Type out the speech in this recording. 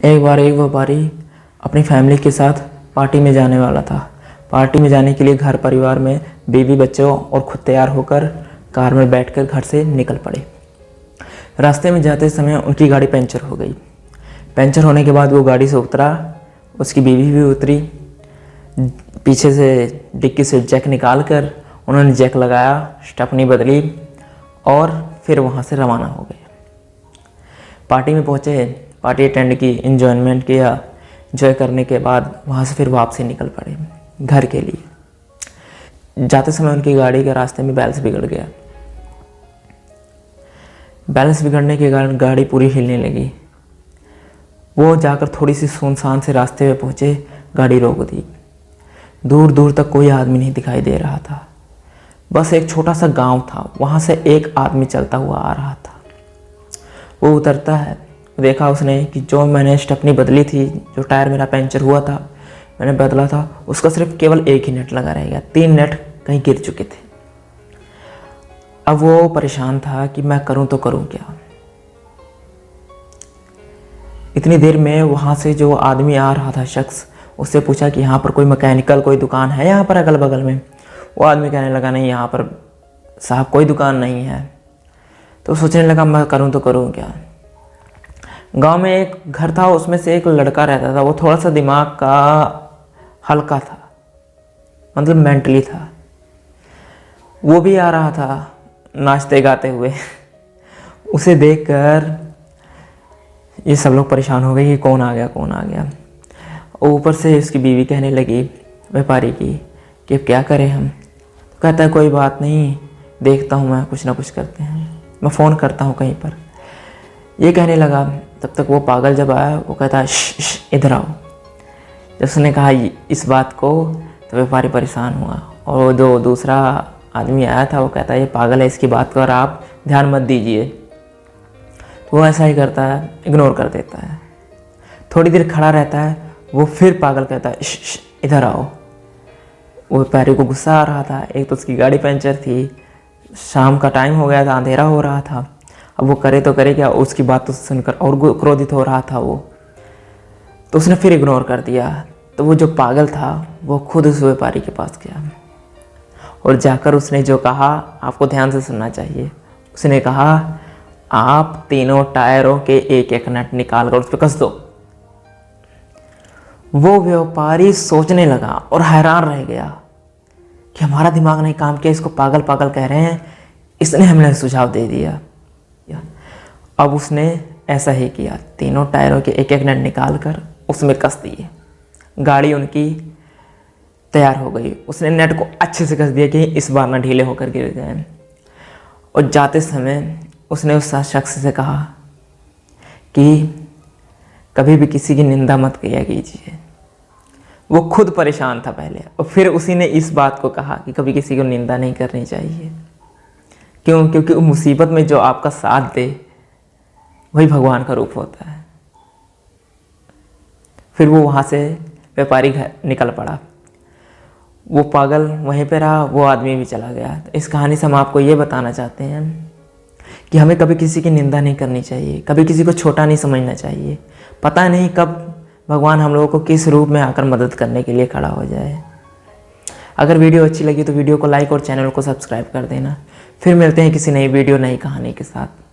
एक बार एक व्यापारी अपनी फैमिली के साथ पार्टी में जाने वाला था। पार्टी में जाने के लिए घर परिवार में बीवी बच्चों और खुद तैयार होकर कार में बैठकर घर से निकल पड़े। रास्ते में जाते समय उनकी गाड़ी पंचर हो गई। पंचर होने के बाद वो गाड़ी से उतरा, उसकी बीवी भी उतरी। पीछे से डिक्की से जैक निकाल कर उन्होंने जैक लगाया, स्टेपनी बदली और फिर वहाँ से रवाना हो गए। पार्टी में पहुँचे, पार्टी अटेंड की, एंजॉयमेंट किया। एंजॉय करने के बाद वहाँ से फिर वापसी निकल पड़े घर के लिए। जाते समय उनकी गाड़ी के रास्ते में बैलेंस बिगड़ गया। बैलेंस बिगड़ने के कारण गाड़ी पूरी हिलने लगी। वो जाकर थोड़ी सी सुनसान से रास्ते में पहुँचे, गाड़ी रोक दी। दूर दूर तक कोई आदमी नहीं दिखाई दे रहा था। बस एक छोटा सा गांव था, वहाँ से एक आदमी चलता हुआ आ रहा था। वो उतरता है, देखा उसने कि जो मैंने स्टेपनी बदली थी, जो टायर मेरा पंचर हुआ था, मैंने बदला था, उसका सिर्फ केवल एक ही नट लगा रह गया। 3 नट कहीं गिर चुके थे। अब वो परेशान था कि मैं करूं तो करूं क्या। इतनी देर में वहाँ से जो आदमी आ रहा था, शख्स, उससे पूछा कि यहाँ पर कोई मैकेनिकल कोई दुकान है यहाँ पर अगल बगल में। वो आदमी कहने लगा, नहीं यहाँ पर साहब कोई दुकान नहीं है। तो सोचने लगा मैं करूँ तो करूँ क्या। गांव में एक घर था, उसमें से एक लड़का रहता था। वो थोड़ा सा दिमाग का हल्का था, मतलब मेंटली था। वो भी आ रहा था नाचते गाते हुए। उसे देखकर ये सब लोग परेशान हो गए कि कौन आ गया कौन आ गया। ऊपर से उसकी बीवी कहने लगी व्यापारी की कि अब क्या करें हम। तो कहता है कोई बात नहीं, देखता हूँ मैं, कुछ ना कुछ करते हैं, मैं फ़ोन करता हूँ कहीं पर। ये कहने लगा, तब तक वो पागल जब आया, वो कहता है इधर आओ। जब उसने कहा इस बात को, तो व्यापारी परेशान हुआ। और जो दूसरा आदमी आया था वो कहता है ये पागल है, इसकी बात पर आप ध्यान मत दीजिए। तो वो ऐसा ही करता है, इग्नोर कर देता है। थोड़ी देर खड़ा रहता है, वो फिर पागल कहता है इधर आओ। वो व्यापारी को गुस्सा आ रहा था, एक तो उसकी गाड़ी पंचर थी, शाम का टाइम हो गया था, अंधेरा हो रहा था। अब वो करे तो करे क्या, उसकी बात तो सुनकर और क्रोधित हो रहा था वो। तो उसने फिर इग्नोर कर दिया। तो वो जो पागल था वो खुद उस व्यापारी के पास गया और जाकर उसने जो कहा, आपको ध्यान से सुनना चाहिए। उसने कहा आप तीनों टायरों के एक एक नट निकाल कर उस पर कस दो। वो व्यापारी सोचने लगा और हैरान रह गया कि हमारा दिमाग नहीं काम किया, इसको पागल पागल कह रहे हैं, इसने हमें सुझाव दे दिया। अब उसने ऐसा ही किया, तीनों टायरों के एक एक नट निकाल कर उसमें कस दिए। गाड़ी उनकी तैयार हो गई। उसने नेट को अच्छे से कस दिया कि इस बार ना ढीले होकर गिर जाए। और जाते समय उसने उस शख्स से कहा कि कभी भी किसी की निंदा मत किया कीजिए। वो खुद परेशान था पहले, और फिर उसी ने इस बात को कहा कि कभी किसी को निंदा नहीं करनी चाहिए। क्यों? क्योंकि मुसीबत में जो आपका साथ दे वही भगवान का रूप होता है। फिर वो वहाँ से व्यापारी घर निकल पड़ा। वो पागल वहीं पे रहा, वो आदमी भी चला गया। तो इस कहानी से हम आपको ये बताना चाहते हैं कि हमें कभी किसी की निंदा नहीं करनी चाहिए, कभी किसी को छोटा नहीं समझना चाहिए। पता नहीं कब भगवान हम लोगों को किस रूप में आकर मदद करने के लिए खड़ा हो जाए। अगर वीडियो अच्छी लगी तो वीडियो को लाइक और चैनल को सब्सक्राइब कर देना। फिर मिलते हैं किसी नई वीडियो, नई कहानी के साथ।